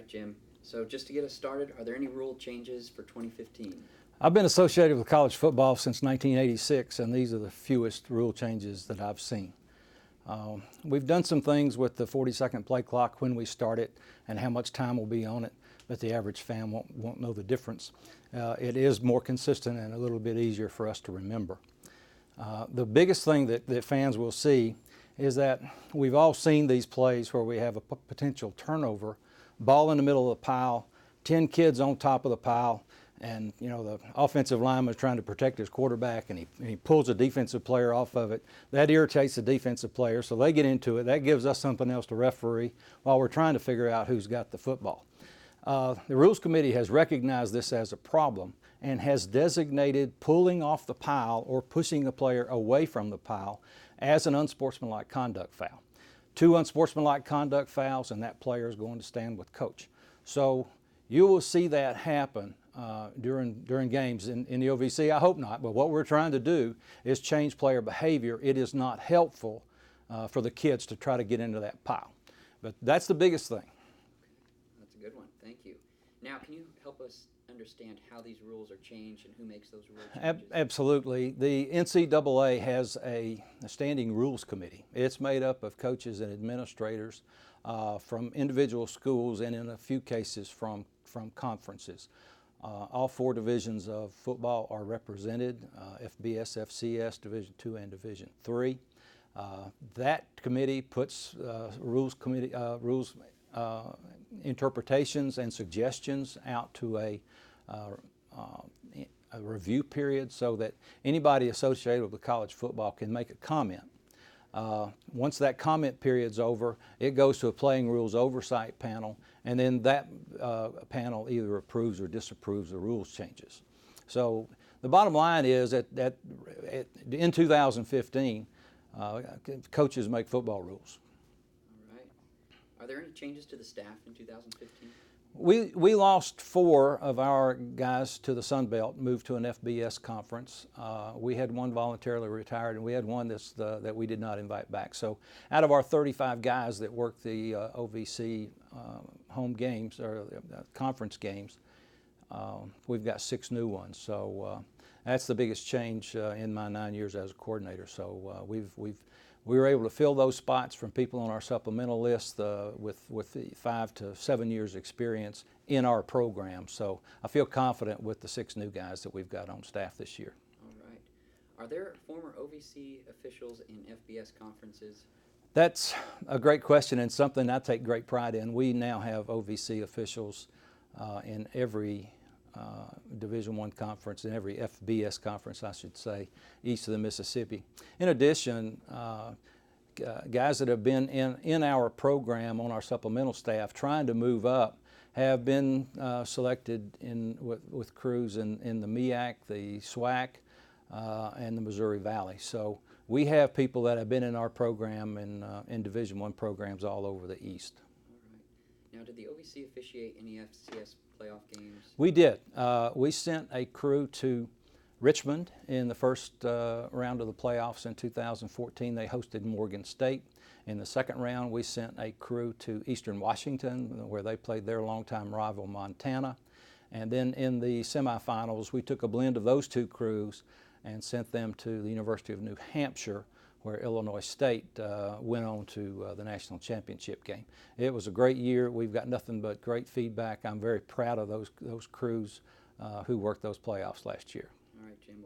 right, Jim. So just to get us started, are there any rule changes for 2015? I've been associated with college football since 1986, and these are the fewest rule changes that I've seen. We've done some things with the 40-second play clock when we start it and how much time will be on it, but the average fan won't know the difference. It is more consistent and a little bit easier for us to remember. The biggest thing that fans will see is that we've all seen these plays where we have a potential turnover, ball in the middle of the pile, 10 kids on top of the pile, and the offensive lineman is trying to protect his quarterback, and he pulls a defensive player off of it. That irritates the defensive player, so they get into it. That gives us something else to referee while we're trying to figure out who's got the football. The Rules Committee has recognized this as a problem and has designated pulling off the pile or pushing the player away from the pile as an unsportsmanlike conduct foul. 2 unsportsmanlike conduct fouls, and that player is going to stand with coach. So you will see that happen during games in the OVC. I hope not, but what we're trying to do is change player behavior. It is not helpful for the kids to try to get into that pile. But that's the biggest thing. That's a good one. Thank you. Now, can you help us understand how these rules are changed and who makes those rule changes? Absolutely. The NCAA has a standing rules committee. It's made up of coaches and administrators from individual schools and in a few cases from conferences. All 4 divisions of football are represented, FBS, FCS, Division II, and Division III. That committee puts rules interpretations and suggestions out to a review period so that anybody associated with college football can make a comment. Once that comment period's over, it goes to a playing rules oversight panel, and then that panel either approves or disapproves the rules changes. So the bottom line is that in 2015, coaches make football rules. All right. Are there any changes to the staff in 2015? We lost 4 of our guys to the Sun Belt, moved to an FBS conference. We had 1 voluntarily retired, and we had 1 that we did not invite back. So out of our 35 guys that worked the OVC home games or conference games, we've got 6 new ones. So that's the biggest change in my 9 years as a coordinator. So we were able to fill those spots from people on our supplemental list with 5 to 7 years experience in our program. So I feel confident with the 6 new guys that we've got on staff this year. All right. Are there former OVC officials in FBS conferences? That's a great question and something I take great pride in. We now have OVC officials in every Division I conference, in every FBS conference, I should say, east of the Mississippi. In addition, guys that have been in our program on our supplemental staff trying to move up have been selected with crews in the MEAC, the SWAC, and the Missouri Valley. So we have people that have been in our program in Division I programs all over the East. All right. Now, did the OVC officiate any FCS playoff games? We did. We sent a crew to Richmond in the first round of the playoffs in 2014. They hosted Morgan State. In the second round, we sent a crew to Eastern Washington, where they played their longtime rival Montana. And then in the semifinals, we took a blend of those 2 crews and sent them to the University of New Hampshire, where Illinois State went on to the national championship game. It was a great year. We've got nothing but great feedback. I'm very proud of those crews who worked those playoffs last year. All right, Jim.